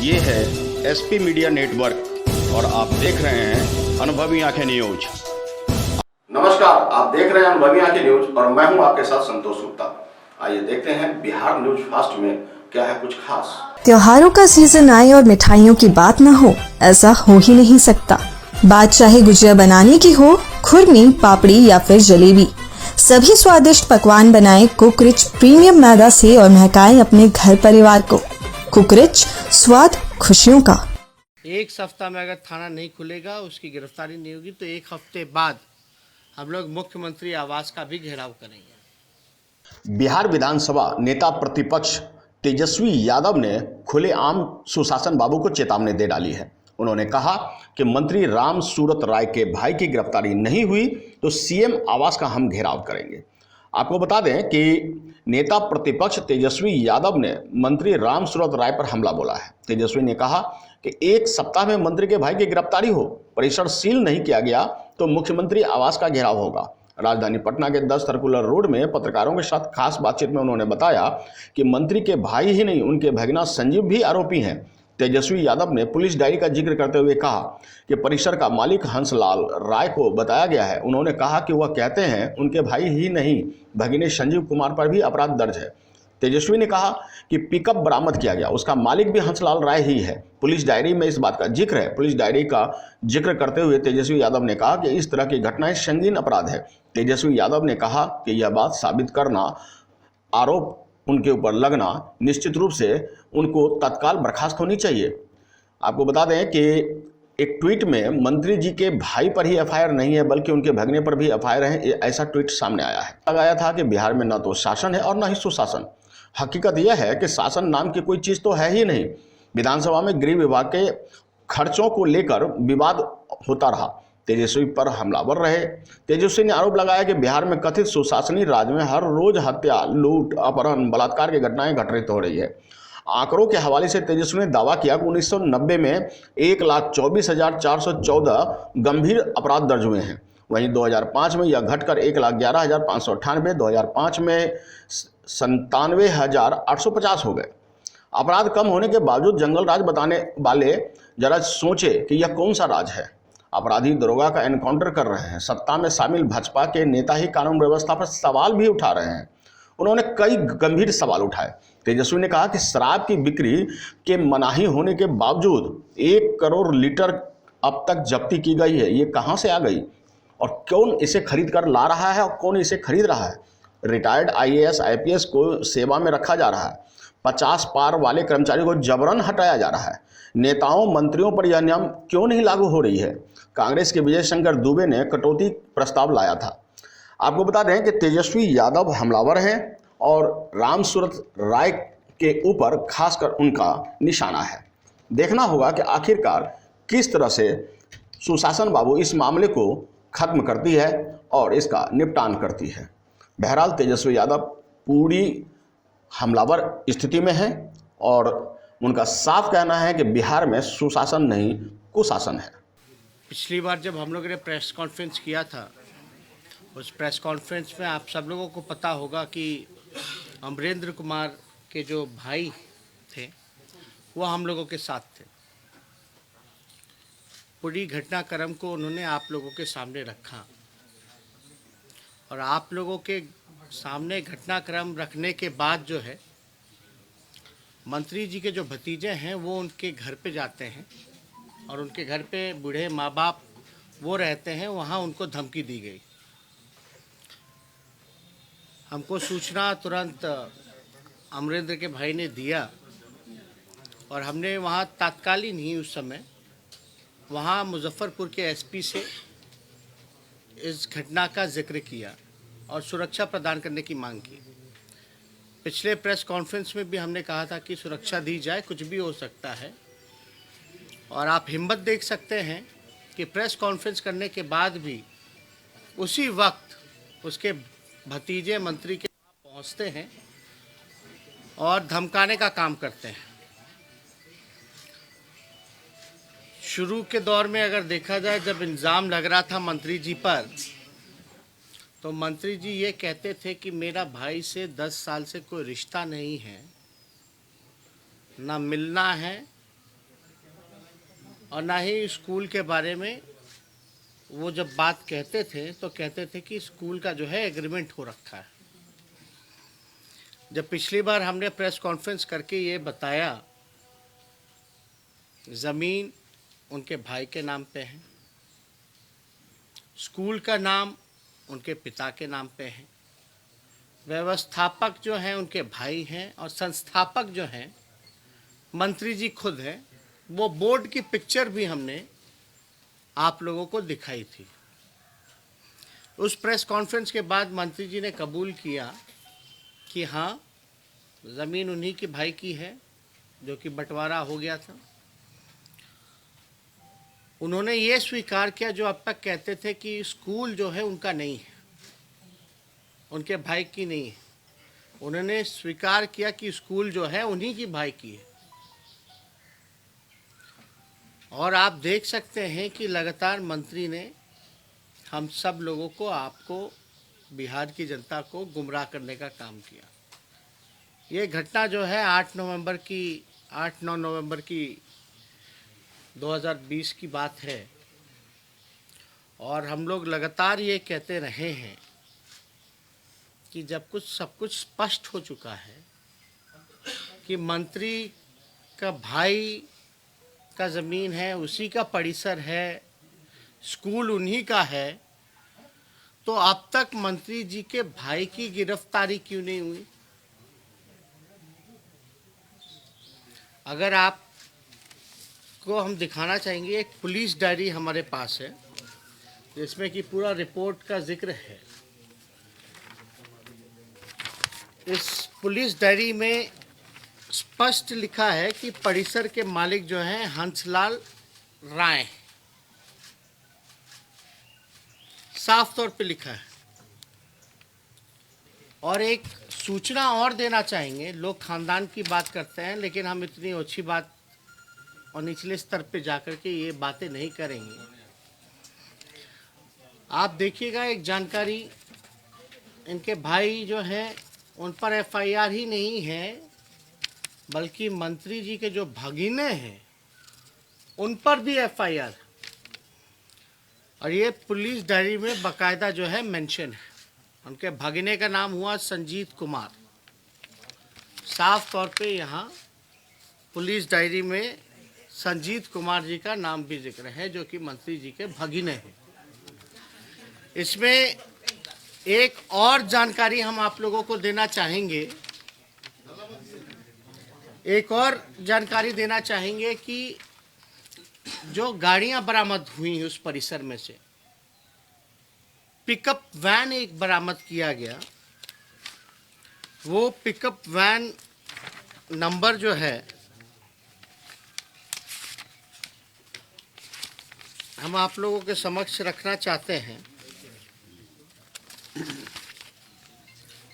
ये है SP media network और आप देख रहे हैं अनुभवी आंखें न्यूज। नमस्कार, आप देख रहे हैं अनुभवी आंखें न्यूज और मैं हूं आपके साथ संतोष गुप्ता। आइए देखते हैं बिहार न्यूज फास्ट में क्या है कुछ खास। त्योहारों का सीजन आए और मिठाइयों की बात न हो, ऐसा हो ही नहीं सकता। बात चाहे गुजिया बनाने की हो, खुरमी, पापड़ी या फिर जलेबी, सभी स्वादिष्ट पकवान बनाएं कुकरिच प्रीमियम मैदा से और महकाएं अपने घर परिवार को। कुकरिच, स्वाद खुशियों का। एक सप्ताह में अगर थाना नहीं खुलेगा, उसकी गिरफ्तारी नहीं होगी, तो एक हफ्ते बाद हम लोग मुख्यमंत्री आवास का भी घेराव करेंगे। बिहार विधानसभा नेता प्रतिपक्ष तेजस्वी यादव ने खुलेआम सुशासन बाबू को चेतावनी दे डाली है। उन्होंने कहा कि मंत्री राम सूरत राय के भाई की गिरफ्तारी नहीं हुई तो सीएम आवास का हम घेराव करेंगे। आपको बता दें कि नेता प्रतिपक्ष तेजस्वी यादव ने मंत्री राम सूरत राय पर हमला बोला है। तेजस्वी ने कहा कि एक सप्ताह में मंत्री के भाई की गिरफ्तारी हो, परिसर सील नहीं किया गया तो मुख्यमंत्री आवास का घेराव होगा। राजधानी पटना के 10 सर्कुलर रोड में पत्रकारों के साथ खास बातचीत में उन्होंने बताया कि मंत्री के भाई ही नहीं, उनके भगना संजीव भी आरोपी हैं। तेजस्वी यादव ने पुलिस डायरी का जिक्र करते हुए कहा कि परिसर का मालिक हंसलाल राय को बताया गया है। उन्होंने कहा कि वह कहते हैं उनके भाई ही नहीं, भगिनी संजीव कुमार पर भी अपराध दर्ज है। तेजस्वी ने कहा कि पिकअप बरामद किया गया, उसका मालिक भी हंसलाल राय ही है। पुलिस डायरी में इस बात का जिक्र है। पुलिस डायरी का जिक्र करते हुए तेजस्वी यादव ने कहा कि इस तरह की घटनाएं संगीन अपराध है। तेजस्वी यादव ने कहा कि यह बात साबित करना, आरोप उनके ऊपर लगना, निश्चित रूप से उनको तत्काल बर्खास्त होनी चाहिए। आपको बता दें कि एक ट्वीट में मंत्री जी के भाई पर ही एफआईआर नहीं है बल्कि उनके भगने पर भी एफआईआर है, ऐसा ट्वीट सामने आया है। लगाया था कि बिहार में न तो शासन है और न ही सुशासन। हकीकत यह है कि शासन नाम की कोई चीज़ तो है ही नहीं। विधानसभा में गृह विभाग के खर्चों को लेकर विवाद होता रहा, तेजस्वी पर हमलावर रहे। तेजस्वी ने आरोप लगाया कि बिहार में कथित सुशासनी राज में हर रोज हत्या, लूट, अपहरण, बलात्कार की घटनाएं घटित हो रही है। आंकड़ों के हवाले से तेजस्वी ने दावा किया कि 1990 में 1,24,414 गंभीर अपराध दर्ज हुए हैं। वहीं 2005 में यह घटकर 1,11,598, 2005 में 97,850 हो गए। अपराध कम होने के बावजूद जंगल राज बताने वाले जरा सोचे कि यह कौन सा राज है। अपराधी दरोगा का एनकाउंटर कर रहे हैं। सत्ता में शामिल भाजपा के नेता ही कानून व्यवस्था पर सवाल भी उठा रहे हैं। उन्होंने कई गंभीर सवाल उठाए। तेजस्वी ने कहा कि शराब की बिक्री के मनाही होने के बावजूद 1 करोड़ लीटर अब तक जब्ती की गई है। ये कहां से आ गई और कौन इसे खरीद कर ला रहा है और कौन इसे खरीद रहा है। रिटायर्ड IAS IPS को सेवा में रखा जा रहा है। 50 पार वाले कर्मचारियों को जबरन हटाया जा रहा है। नेताओं मंत्रियों पर यह नियम क्यों नहीं लागू हो रही है। कांग्रेस के विजय शंकर दुबे ने कटौती प्रस्ताव लाया था। आपको बता दें कि तेजस्वी यादव हमलावर हैं और राम सूरत राय के ऊपर खासकर उनका निशाना है। देखना होगा कि आखिरकार किस तरह से सुशासन बाबू इस मामले को खत्म करती है और इसका निपटान करती है। बहरहाल तेजस्वी यादव पूरी हमलावर स्थिति में है और उनका साफ कहना है कि बिहार में सुशासन नहीं कुशासन है। पिछली बार जब हम लोगों ने प्रेस कॉन्फ्रेंस किया था, उस प्रेस कॉन्फ्रेंस में आप सब लोगों को पता होगा कि अमरेंद्र कुमार के जो भाई थे वो हम लोगों के साथ थे। पूरी घटनाक्रम को उन्होंने आप लोगों के सामने रखा और आप लोगों के सामने घटनाक्रम रखने के बाद जो है, मंत्री जी के जो भतीजे हैं वो उनके घर पे जाते हैं और उनके घर पे बूढ़े माँ बाप वो रहते हैं, वहाँ उनको धमकी दी गई। हमको सूचना तुरंत अमरेंद्र के भाई ने दिया और हमने वहाँ तात्कालीन ही उस समय वहाँ मुजफ्फरपुर के SP से इस घटना का जिक्र किया और सुरक्षा प्रदान करने की मांग की। पिछले प्रेस कॉन्फ्रेंस में भी हमने कहा था कि सुरक्षा दी जाए, कुछ भी हो सकता है। और आप हिम्मत देख सकते हैं कि प्रेस कॉन्फ्रेंस करने के बाद भी उसी वक्त उसके भतीजे मंत्री के पास पहुंचते हैं और धमकाने का काम करते हैं। शुरू के दौर में अगर देखा जाए, जब इल्ज़ाम लग रहा था मंत्री जी पर, तो मंत्री जी ये कहते थे कि मेरा भाई से 10 साल से कोई रिश्ता नहीं है, ना मिलना है और ना ही स्कूल के बारे में वो जब बात कहते थे तो कहते थे कि स्कूल का जो है एग्रीमेंट हो रखा है। जब पिछली बार हमने प्रेस कॉन्फ्रेंस करके ये बताया, ज़मीन उनके भाई के नाम पे है, स्कूल का नाम उनके पिता के नाम पे है, व्यवस्थापक जो हैं उनके भाई हैं और संस्थापक जो हैं मंत्री जी खुद हैं। वो बोर्ड की पिक्चर भी हमने आप लोगों को दिखाई थी। उस प्रेस कॉन्फ्रेंस के बाद मंत्री जी ने कबूल किया कि हाँ, ज़मीन उन्हीं के भाई की है जो कि बंटवारा हो गया था। उन्होंने ये स्वीकार किया, जो अब तक कहते थे कि स्कूल जो है उनका नहीं है, उनके भाई की नहीं है, उन्होंने स्वीकार किया कि स्कूल जो है उन्हीं की भाई की है। और आप देख सकते हैं कि लगातार मंत्री ने हम सब लोगों को, आपको, बिहार की जनता को गुमराह करने का काम किया। ये घटना जो है 8-9 नवंबर की 2020 की बात है और हम लोग लगातार ये कहते रहे हैं कि जब सब कुछ स्पष्ट हो चुका है कि मंत्री का भाई का ज़मीन है, उसी का परिसर है, स्कूल उन्हीं का है, तो अब तक मंत्री जी के भाई की गिरफ्तारी क्यों नहीं हुई? अगर आपको हम दिखाना चाहेंगे, एक पुलिस डायरी हमारे पास है जिसमें कि पूरा रिपोर्ट का जिक्र है। इस पुलिस डायरी में स्पष्ट लिखा है कि परिसर के मालिक जो हैं हंसलाल राय, साफ तौर पे लिखा है। और एक सूचना और देना चाहेंगे, लोग खानदान की बात करते हैं लेकिन हम इतनी ओछी बात और निचले स्तर पे जाकर के ये बातें नहीं करेंगे। आप देखिएगा, एक जानकारी, इनके भाई जो हैं उन पर एफआईआर ही नहीं है, बल्कि मंत्री जी के जो भगिने हैं उन पर भी एफआईआर, और ये पुलिस डायरी में बाकायदा जो है मेंशन है। उनके भगिने का नाम हुआ संजीत कुमार। साफ तौर पे यहाँ पुलिस डायरी में संजीत कुमार जी का नाम भी जिक्र है, जो कि मंत्री जी के भगिने हैं। इसमें एक और जानकारी हम आप लोगों को देना चाहेंगे, कि जो गाड़ियां बरामद हुई उस परिसर में से पिकअप वैन एक बरामद किया गया। वो पिकअप वैन नंबर जो है हम आप लोगों के समक्ष रखना चाहते हैं।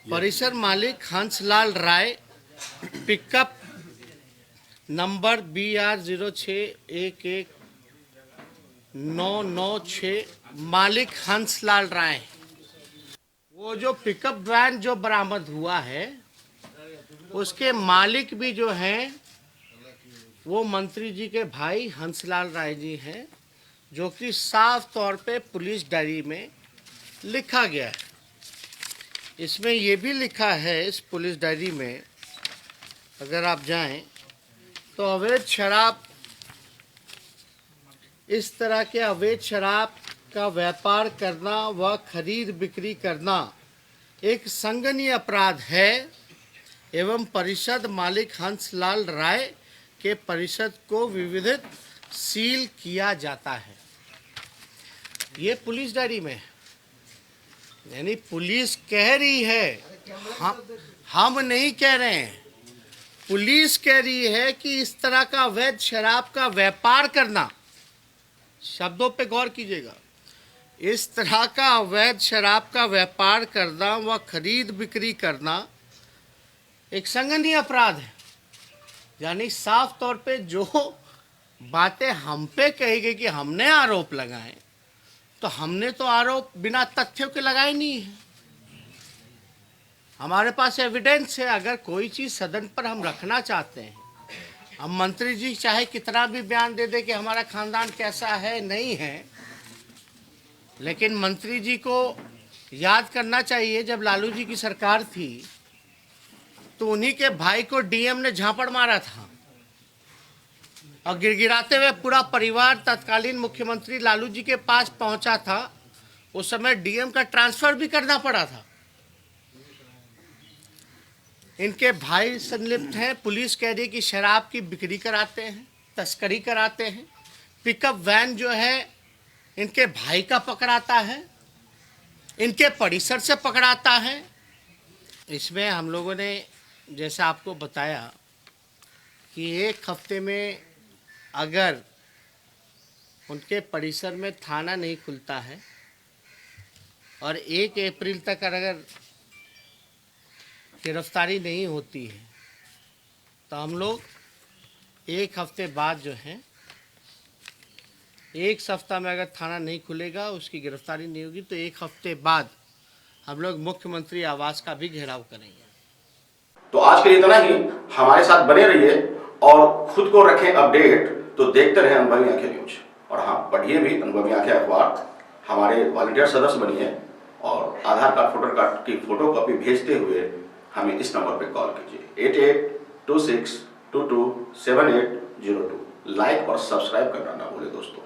परिसर मालिक हंसलाल राय, पिकअप नंबर BR06119996, मालिक हंसलाल राय। वो जो पिकअप वैन जो बरामद हुआ है उसके मालिक भी जो हैं वो मंत्री जी के भाई हंसलाल राय जी हैं, जो कि साफ तौर पे पुलिस डायरी में लिखा गया है। इसमें ये भी लिखा है, इस पुलिस डायरी में अगर आप जाएं तो अवैध शराब, इस तरह के अवैध शराब का व्यापार करना व खरीद बिक्री करना एक संज्ञेय अपराध है एवं परिषद मालिक हंसलाल राय के परिषद को विविधित सील किया जाता है। ये पुलिस डायरी में है, यानी पुलिस कह रही है, हम नहीं कह रहे हैं। पुलिस कह रही है कि इस तरह का अवैध शराब का व्यापार करना, शब्दों पे गौर कीजिएगा, इस तरह का अवैध शराब का व्यापार करना व खरीद बिक्री करना एक संज्ञेय अपराध है। यानी साफ तौर पे जो बातें हम पे कही गई कि हमने आरोप लगाए, तो हमने तो आरोप बिना तथ्यों के लगाए नहीं है। हमारे पास एविडेंस है। अगर कोई चीज़ सदन पर हम रखना चाहते हैं, अब मंत्री जी चाहे कितना भी बयान दे दे कि हमारा खानदान कैसा है नहीं है, लेकिन मंत्री जी को याद करना चाहिए जब लालू जी की सरकार थी तो उन्हीं के भाई को डीएम ने झापड़ मारा था और गिड़गिड़ाते हुए पूरा परिवार तत्कालीन मुख्यमंत्री लालू जी के पास पहुंचा था। उस समय डीएम का ट्रांसफर भी करना पड़ा था। इनके भाई संलिप्त हैं। पुलिस कह रही है कि शराब की बिक्री कराते हैं, तस्करी कराते हैं। पिकअप वैन जो है इनके भाई का पकड़ाता है, इनके परिसर से पकड़ाता है। इसमें हम लोगों ने जैसा आपको बताया कि एक हफ्ते में अगर उनके परिसर में थाना नहीं खुलता है और 1 अप्रैल तक अगर गिरफ्तारी नहीं होती है तो हम लोग एक हफ्ते बाद जो है, एक सप्ताह में अगर थाना नहीं खुलेगा, उसकी गिरफ्तारी नहीं होगी तो एक हफ्ते बाद हम लोग मुख्यमंत्री आवास का भी घेराव करेंगे। तो आज के लिए इतना ही। हमारे साथ बने रहिए और खुद को रखें अपडेट। तो देखते रहें अनुभवी आंखें न्यूज। और हाँ, पढ़िए भी अनुभवी आंखें अखबार। हमारे वॉलंटियर सदस्य बनिए और आधार कार्ड, वोटर कार्ड की फोटो कॉपी भेजते हुए हमें इस नंबर पर कॉल कीजिए 8826227802। लाइक और सब्सक्राइब करना ना भूलें दोस्तों।